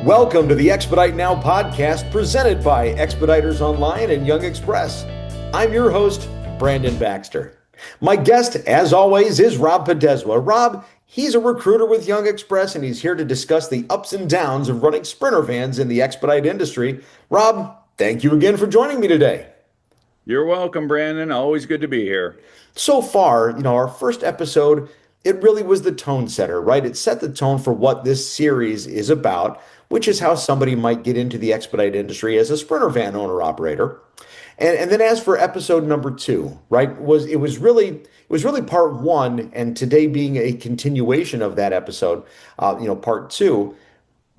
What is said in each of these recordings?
Welcome to the Expedite Now podcast presented by Expeditors Online and Jung Express. I'm your host, Brandon Baxter. My guest, as always, is Rob Podeszwa. Rob, he's a recruiter with Jung Express, and he's here to discuss the ups and downs of running sprinter vans in the expedite industry. Rob, thank you again for joining me today. You're welcome, Brandon. Always good to be here. So far, our first episode, it really was the tone setter, right? It set the tone for what this series is about, which is how somebody might get into the expedite industry as a sprinter van owner operator. And then as for episode number 2, right, it was really part 1, and today being a continuation of that episode, part 2.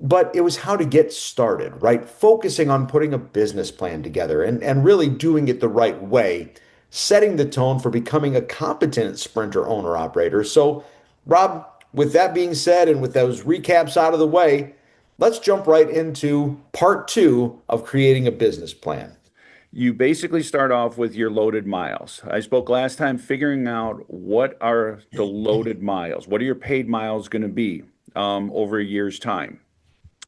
But it was how to get started, right? Focusing on putting a business plan together and really doing it the right way, setting the tone for becoming a competent sprinter owner operator. So, Rob, with that being said, and with those recaps out of the way, let's jump right into part 2 of creating a business plan. You basically start off with your loaded miles. I spoke last time figuring out what are the loaded miles. What are your paid miles going to be over a year's time?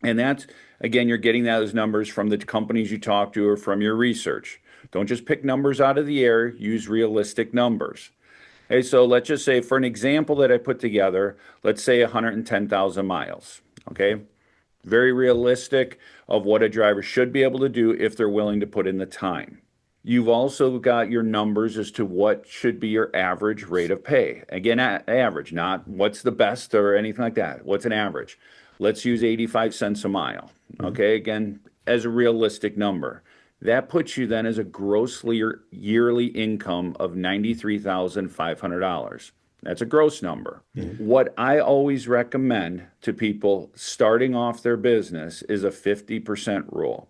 And that's, again, you're getting those numbers from the companies you talk to or from your research. Don't just pick numbers out of the air, use realistic numbers. Okay, so let's just say, for an example that I put together, let's say 110,000 miles. Okay, very realistic of what a driver should be able to do if they're willing to put in the time. You've also got your numbers as to what should be your average rate of pay. Again, average, not what's the best or anything like that. What's an average? Let's use 85 cents a mile. Okay, again, as a realistic number. That puts you then as a gross yearly income of $93,500. That's a gross number. What I always recommend to people starting off their business is a 50% rule.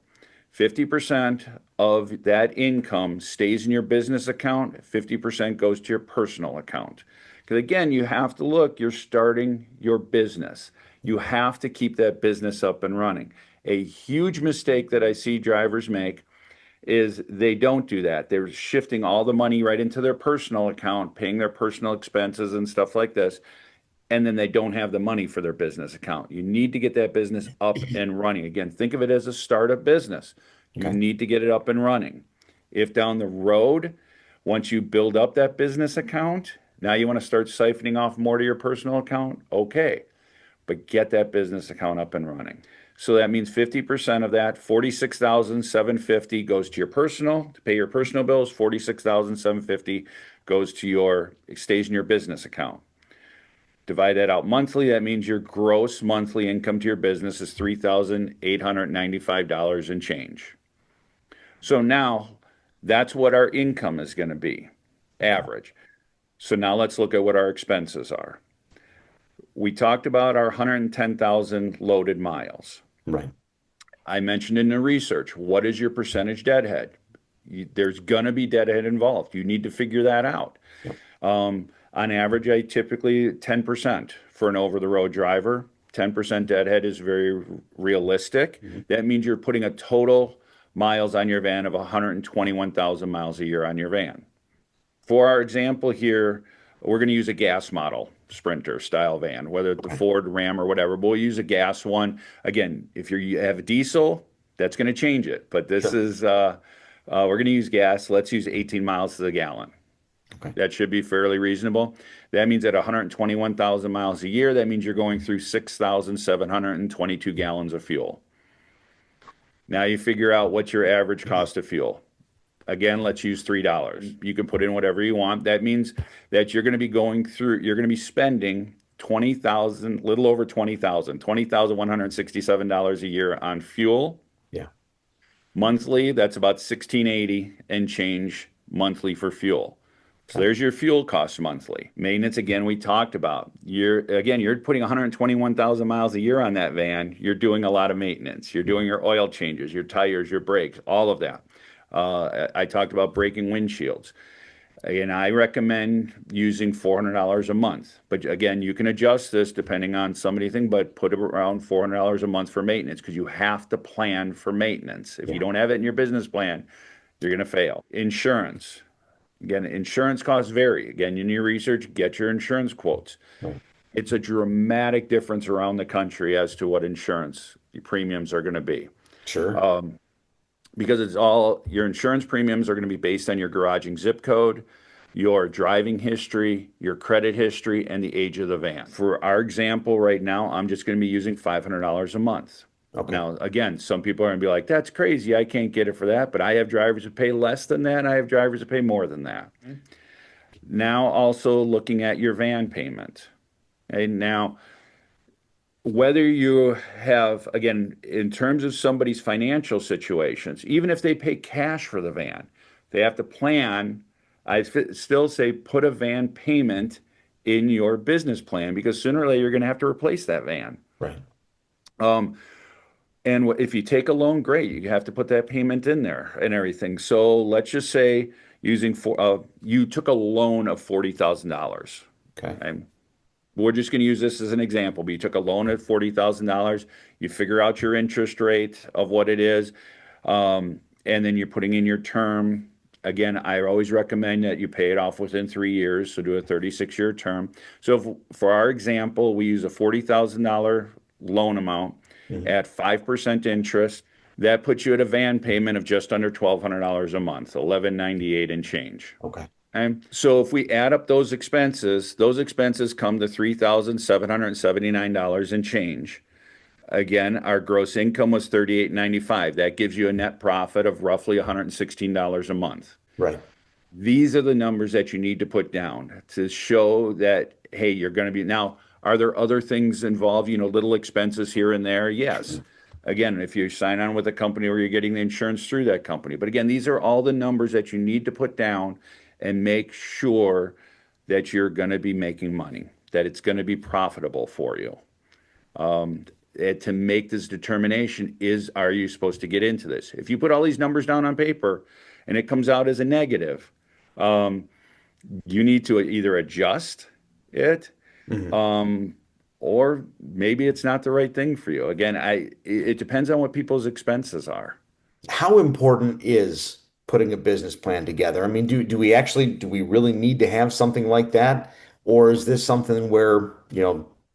50% of that income stays in your business account, 50% goes to your personal account. Because again, you have to look, you're starting your business. You have to keep that business up and running. A huge mistake that I see drivers make is they don't do that. They're shifting all the money right into their personal account, paying their personal expenses and stuff like this, and then they don't have the money for their business account. You need to get that business up and running. Again, think of it as a startup business. You need to get it up and running. If down the road, once you build up that business account, now you want to start siphoning off more to your personal account, okay. But get that business account up and running. So that means 50% of that, $46,750 goes to your personal, to pay your personal bills. $46,750 stays in your business account. Divide that out monthly. That means your gross monthly income to your business is $3,895 and change. So now that's what our income is going to be, average. So now let's look at what our expenses are. We talked about our 110,000 loaded miles. Right. I mentioned in the research, what is your percentage deadhead? There's going to be deadhead involved. You need to figure that out. Yep. On average, I typically 10% for an over-the-road driver. 10% deadhead is very realistic. That means you're putting a total miles on your van of 121,000 miles a year on your van. For our example here, we're going to use a gas model Sprinter style van, whether it's the Ford, Ram, or whatever. But we'll use a gas one. Again, if you have a diesel, that's going to change it. But this is, we're going to use gas. Let's use 18 miles to the gallon. Okay. That should be fairly reasonable. That means at 121,000 miles a year, that means you're going through 6,722 gallons of fuel. Now you figure out what's your average cost of fuel. Again, let's use $3. You can put in whatever you want. That means that you're going to be spending little over $20,167 a year on fuel. Yeah. Monthly, that's about $1,680 and change monthly for fuel. So there's your fuel cost monthly. Maintenance, again, we talked about. You're putting 121,000 miles a year on that van. You're doing a lot of maintenance. You're doing your oil changes, your tires, your brakes, all of that. I talked about breaking windshields. And I recommend using $400 a month. But again, you can adjust this depending on anything, but put around $400 a month for maintenance because you have to plan for maintenance. If you don't have it in your business plan, you're going to fail. Insurance. Again, insurance costs vary. Again, in your research, get your insurance quotes. It's a dramatic difference around the country as to what insurance your premiums are going to be. Sure. Because it's all your insurance premiums are going to be based on your garaging zip code, your driving history, your credit history, and the age of the van. For our example right now, I'm just going to be using $500 a month. Okay. Now, again, some people are going to be like, that's crazy. I can't get it for that. But I have drivers who pay less than that, and I have drivers who pay more than that. Now, also looking at your van payment. Okay, now, whether you have, again, in terms of somebody's financial situations, even if they pay cash for the van, they have to plan. Still say put a van payment in your business plan because sooner or later you're going to have to replace that van. Right. Um, and if you take a loan, great, you have to put that payment in there and everything. So let's just say you took a loan of $40,000. Okay. Okay? We're just going to use this as an example, but you took a loan at $40,000, you figure out your interest rate of what it is, and then you're putting in your term. Again, I always recommend that you pay it off within 3 years, so do a 36-year term. So for our example, we use a $40,000 loan amount Mhm. at 5% interest. That puts you at a van payment of just under $1,200 a month, 1198 and change. Okay. Okay. So if we add up those expenses come to $3,779 and change. Again, our gross income was $38.95. That gives you a net profit of roughly $116 a month. Right. These are the numbers that you need to put down to show that, hey, you're going to be. Now, are there other things involved, little expenses here and there? Yes. Again, if you sign on with a company or you're getting the insurance through that company. But again, these are all the numbers that you need to put down and make sure that you're going to be making money, that it's going to be profitable for you. To make this determination are you supposed to get into this? If you put all these numbers down on paper and it comes out as a negative, um, you need to either adjust it, Mhm. um, or maybe it's not the right thing for you. Again, it depends on what people's expenses are. How important is putting a business plan together? I mean, do we really need to have something like that? Or is this something where,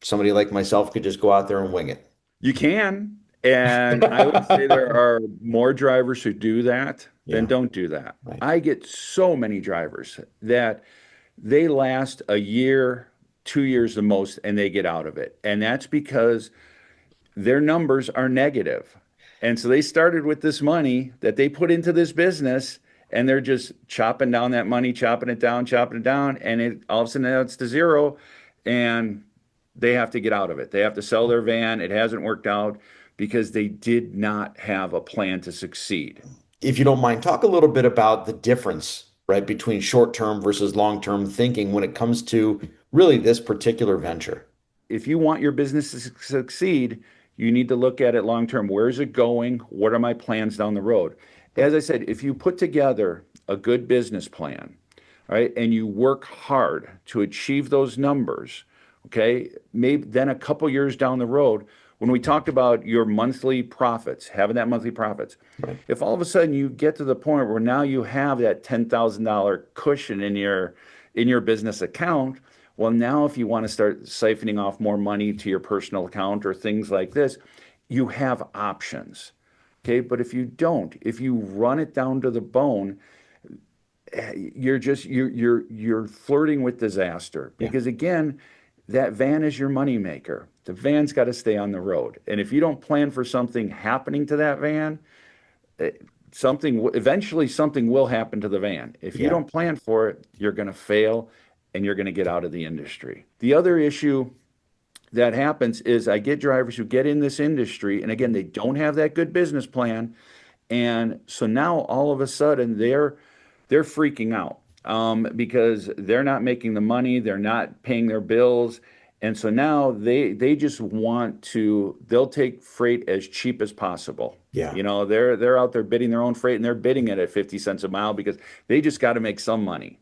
somebody like myself could just go out there and wing it? You can, and I would say there are more drivers who do that than Yeah, don't do that. right. I get so many drivers that they last a year, 2 years the most, and they get out of it. And that's because their numbers are negative. And so they started with this money that they put into this business, and they're just chopping down that money, chopping it down, and all of a sudden now it's to zero, and they have to get out of it. They have to sell their van. It hasn't worked out because they did not have a plan to succeed. If you don't mind, talk a little bit about the difference, right, between short-term versus long-term thinking when it comes to really this particular venture. If you want your business to succeed, you need to look at it long term. Where is it going? What are my plans down the road? As I said, if you put together a good business plan, right, and you work hard to achieve those numbers, okay, maybe then a couple years down the road, when we talked about your monthly profits, having that monthly profits, Right. if all of a sudden you get to the point where now you have that $10,000 cushion in your business account, well, now if you want to start siphoning off more money to your personal account or things like this, you have options. Okay, but if you don't, if you run it down to the bone, you're flirting with disaster Yeah. because again, that van is your moneymaker. The van's got to stay on the road. And if you don't plan for something happening to that van, eventually something will happen to the van. If you Yeah. don't plan for it, you're going to fail and you're going to get out of the industry. The other issue that happens is I get drivers who get in this industry and again they don't have that good business plan and so now all of a sudden they're freaking out because they're not making the money, they're not paying their bills, and so now they just they'll take freight as cheap as possible. Yeah. They're out there bidding their own freight and they're bidding it at 50 cents a mile because they just got to make some money.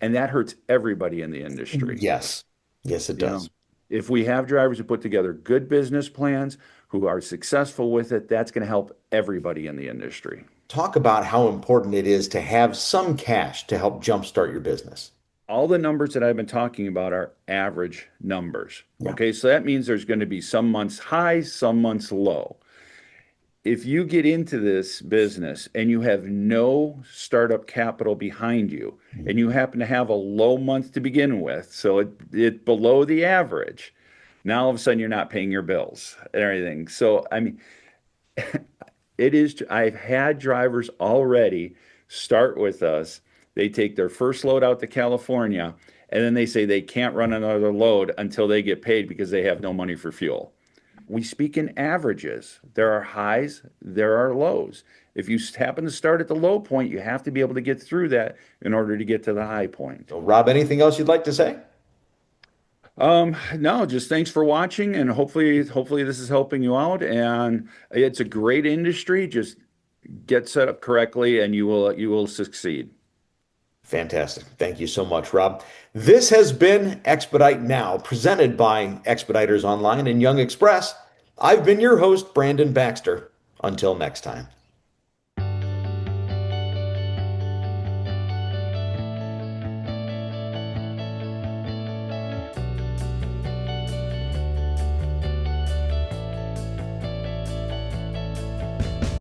And that hurts everybody in the industry. Yes. Yes, it You know, does. if we have drivers who put together good business plans, who are successful with it, that's going to help everybody in the industry. Talk about how important it is to have some cash to help jumpstart your business. All the numbers that I've been talking about are average numbers. Yeah. Okay, so that means there's going to be some months high, some months low. if you get into this business and you have no startup capital behind you, and you happen to have a low month to begin with, so it below the average, now all of a sudden you're not paying your bills and everything. So I mean, it is. I've had drivers already start with us. They take their first load out to California, and then they say they can't run another load until they get paid because they have no money for fuel. We speak in averages. There are highs, there are lows. If you happen to start at the low point, you have to be able to get through that in order to get to the high point. So, Rob, anything else you'd like to say? No, just thanks for watching, and hopefully this is helping you out. And it's a great industry. Just get set up correctly, and you will succeed. Fantastic. Thank you so much, Rob. This has been Expedite Now, presented by Expeditors Online and Jung Express. I've been your host, Brandon Baxter. Until next time.